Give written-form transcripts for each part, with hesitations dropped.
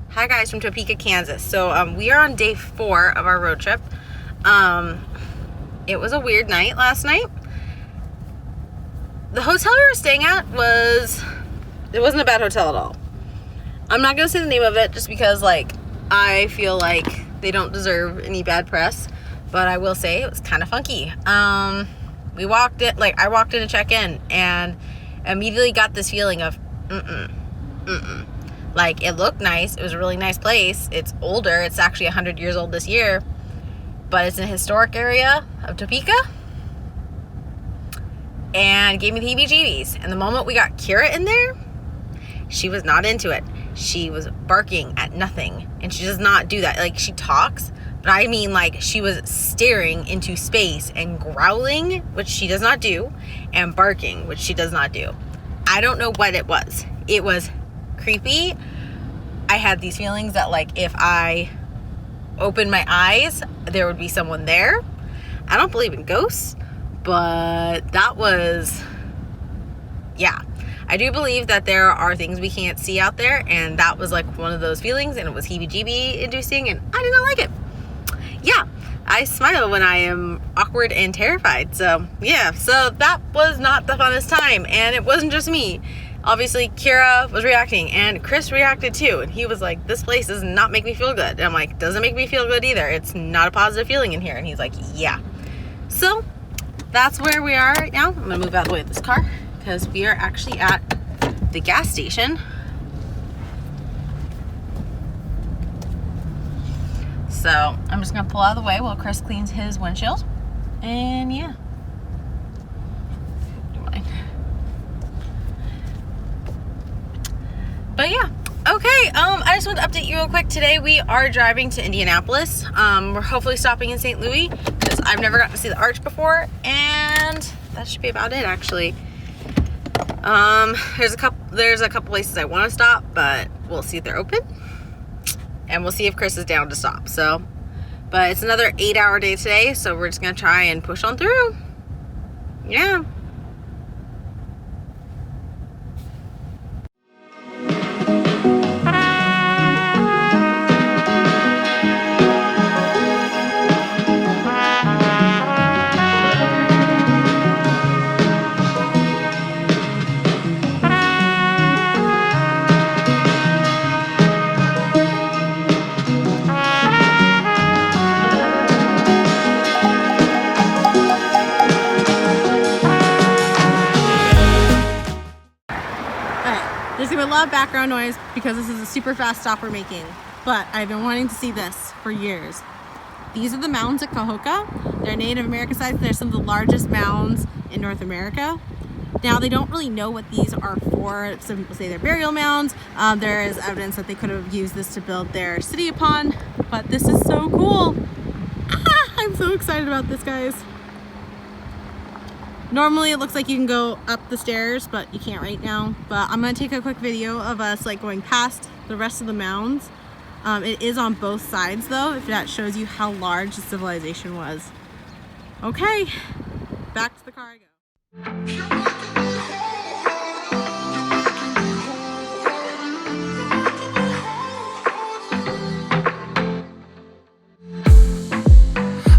Hi guys from Topeka, Kansas. So we are on day 4 of our road trip. It was a weird night last night. The hotel we were staying at it wasn't a bad hotel at all. I'm not gonna say the name of it just because I feel like they don't deserve any bad press, but I will say it was kind of funky. I walked in to check in and immediately got this feeling of Like, it looked nice. It was a really nice place. It's older. It's actually 100 years old this year. But it's in a historic area of Topeka. And gave me the heebie-jeebies. And the moment we got Kira in there, she was not into it. She was barking at nothing. And she does not do that. Like, she talks. But I mean, she was staring into space and growling, which she does not do. And barking, which she does not do. I don't know what it was. It was creepy. I had these feelings that if I opened my eyes, there would be someone there. I don't believe in ghosts, but that was, yeah. I do believe that there are things we can't see out there, and that was one of those feelings, and it was heebie-jeebie inducing, and I did not like it. Yeah, I smile when I am awkward and terrified. So yeah, so that was not the funnest time, and it wasn't just me. Obviously, Kira was reacting, and Chris reacted too. And he was like, this place does not make me feel good. And I'm like, doesn't make me feel good either. It's not a positive feeling in here. And he's like, yeah. So that's where we are right now. I'm going to move out of the way of this car because we are actually at the gas station. So I'm just going to pull out of the way while Chris cleans his windshield. And yeah. But yeah, okay, I just want to update you real quick. Today we are driving to Indianapolis. We're hopefully stopping in St. Louis because I've never gotten to see the arch before, and that should be about it actually. There's a couple places I want to stop, but we'll see if they're open. And we'll see if Chris is down to stop. So, but it's another 8-hour day today, so we're just gonna try and push on through. Yeah. There's gonna be a lot of background noise because this is a super fast stop we're making, but I've been wanting to see this for years. These are the mounds at Cahokia. They're Native American sites. They're some of the largest mounds in North America. Now, they don't really know what these are for. Some people say they're burial mounds. There is evidence that they could have used this to build their city upon, but this is so cool. I'm so excited about this, guys. Normally it looks like you can go up the stairs, but you can't right now. But I'm gonna take a quick video of us going past the rest of the mounds. It is on both sides though, if that shows you how large the civilization was. Okay, back to the car I go.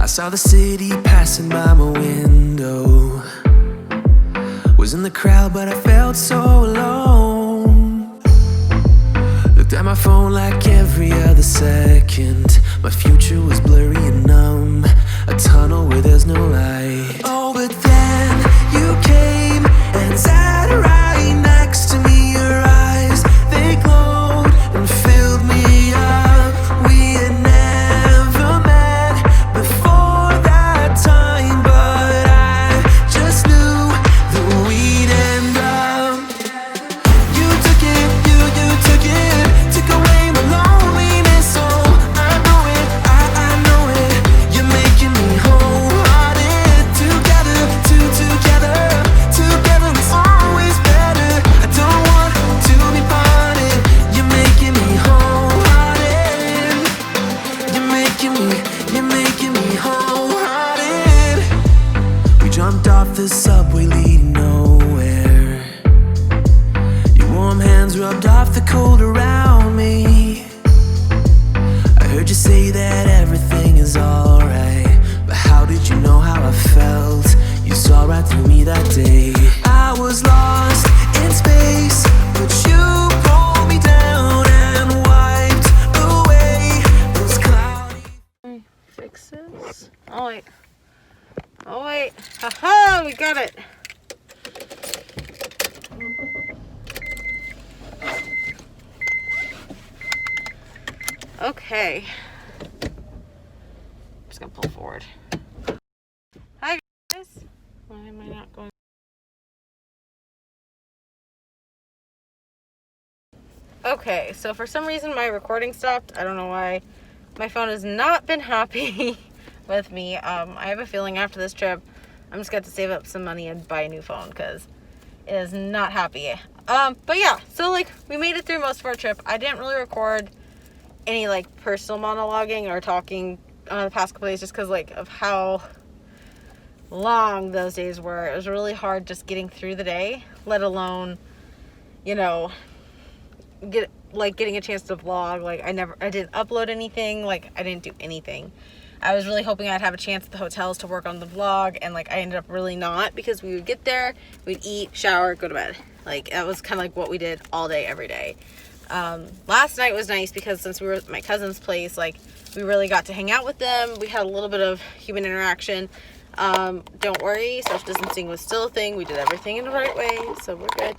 I saw the city passing by my window. Was in the crowd, but I felt so alone. Looked at my phone like every other second. My future was blurry and numb, a tunnel where there's no light. Oh, but then you came and sat right next to me. Your eyes, they glowed and filled me up. We had never met before that time, but I just knew that we'd end up. You took it, you took it, took away my loneliness. Oh, I know it, I this. Oh, wait. Oh, wait. Haha, we got it. Okay. I'm just gonna pull forward. Hi, guys. Why am I not going? Okay, so for some reason my recording stopped. I don't know why. My phone has not been happy with me. I have a feeling after this trip, I'm just going to save up some money and buy a new phone because it is not happy. But yeah, so like we made it through most of our trip. I didn't really record any like personal monologuing or talking the past couple days just because like of how long those days were. It was really hard just getting through the day, let alone, you know, getting a chance to vlog. Like I didn't upload anything. Like I didn't do anything. I was really hoping I'd have a chance at the hotels to work on the vlog, and like I ended up really not, because we would get there, we'd eat, shower, go to bed. Like that was kind of like what we did all day, every day. Last night was nice because since we were at my cousin's place, like we really got to hang out with them. We had a little bit of human interaction. Don't worry, social distancing was still a thing. We did everything in the right way, so we're good.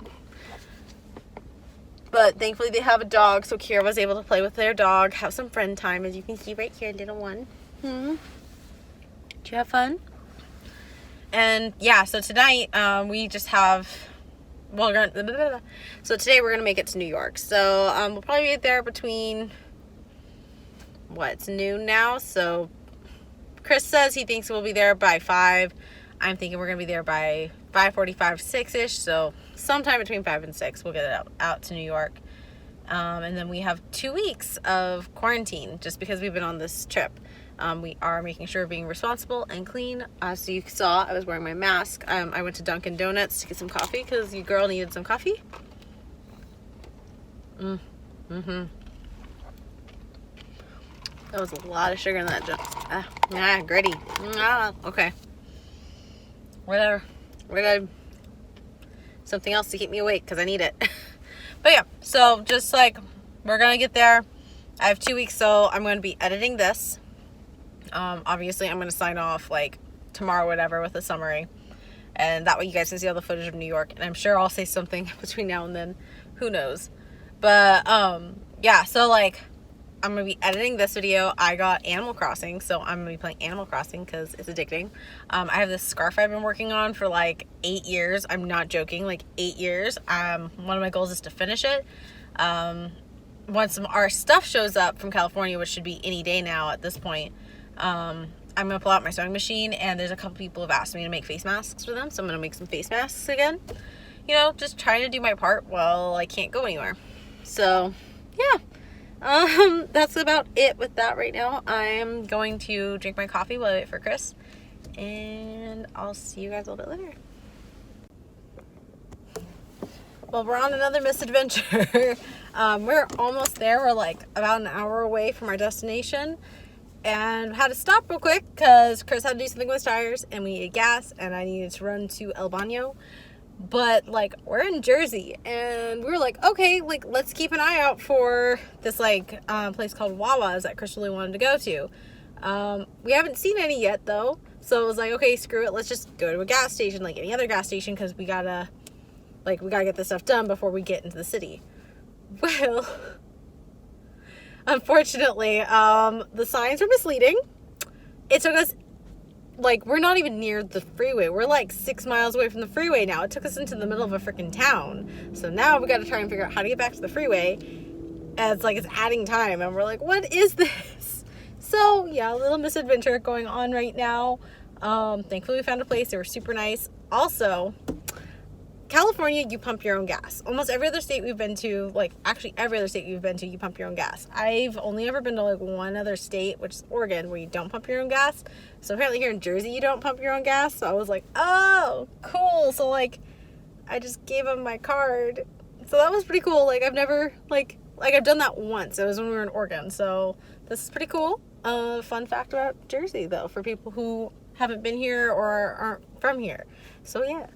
But thankfully they have a dog, so Kira was able to play with their dog, have some friend time, as you can see right here, little one. Did you have fun? And yeah, so tonight we just have, so today we're gonna make it to New York. So we'll probably be there between, it's noon now, so Chris says he thinks we'll be there by 5. I'm thinking we're gonna be there by 5:45, 6-ish, so sometime between 5 and 6 we'll get it out to New York. And then we have 2 weeks of quarantine just because we've been on this trip. We are making sure we're being responsible and clean. So you saw I was wearing my mask. I went to Dunkin' Donuts to get some coffee because your girl needed some coffee. That was a lot of sugar in that junk. Gritty. Okay. Whatever. We're good. Something else to keep me awake because I need it. But yeah, so just like we're gonna get there. I have 2 weeks, so I'm going to be editing this. Obviously I'm going to sign off like tomorrow, whatever, with a summary, and that way you guys can see all the footage of New York, and I'm sure I'll say something between now and then, who knows. But yeah, so like I'm gonna be editing this video. I got Animal Crossing, so I'm gonna be playing Animal Crossing because it's addicting. I have this scarf I've been working on for like 8 years. I'm not joking, like 8 years. One of my goals is to finish it. Once our stuff shows up from California, which should be any day now at this point, I'm gonna pull out my sewing machine, and there's a couple people who have asked me to make face masks for them, so I'm gonna make some face masks again. You know, just trying to do my part while I can't go anywhere. So yeah. That's about it with that right now. I'm going to drink my coffee while I wait for Chris, and I'll see you guys a little bit later. Well, we're on another misadventure. We're almost there. We're like about an hour away from our destination, and had to stop real quick because Chris had to do something with his tires, and we needed gas, and I needed to run to El Baño. But like we're in Jersey, and we were like, okay, like let's keep an eye out for this like place called Wawa's that Chris really wanted to go to. We haven't seen any yet though, so it was like, okay, screw it, let's just go to a gas station like any other gas station, because we gotta get this stuff done before we get into the city. Well, unfortunately, the signs were misleading. It took us, like, we're not even near the freeway. We're like 6 miles away from the freeway now. It took us into the middle of a freaking town. So now we got to try and figure out how to get back to the freeway. And it's like, it's adding time. And we're like, what is this? So yeah, a little misadventure going on right now. Thankfully we found a place. They were super nice. Also, California, you pump your own gas. Almost every other state we've been to, like actually every other state we've been to, you pump your own gas. I've only ever been to like one other state, which is Oregon, where you don't pump your own gas. So apparently here in Jersey, you don't pump your own gas. So I was like, oh, cool. So like, I just gave him my card. So that was pretty cool. Like I've never, like I've done that once. It was when we were in Oregon. So this is pretty cool. Fun fact about Jersey though, for people who haven't been here or aren't from here. So yeah.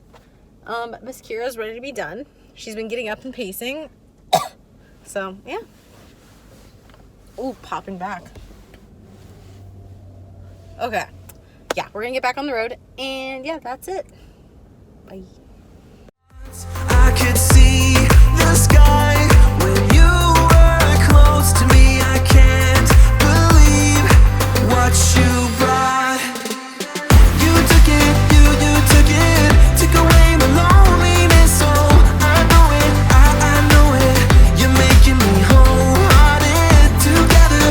Miss Kira's ready to be done. She's been getting up and pacing. So, yeah. Ooh, popping back. Okay. Yeah, we're gonna get back on the road, and yeah, that's it. Bye. I could see the sky when you were close to me. I can't believe what you brought. You took it, you took it, took away my loneliness. Oh, I know it, I know it. You're making me wholehearted. Together,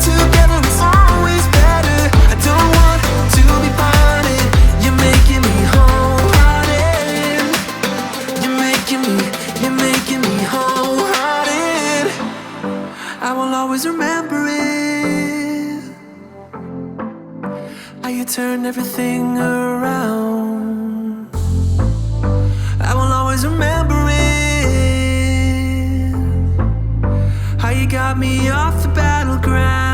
together is always better. I don't want to be parted. You're making me wholehearted. You're making me wholehearted. I will always remember it. How you turned everything around. I will always remember it. How you got me off the battleground.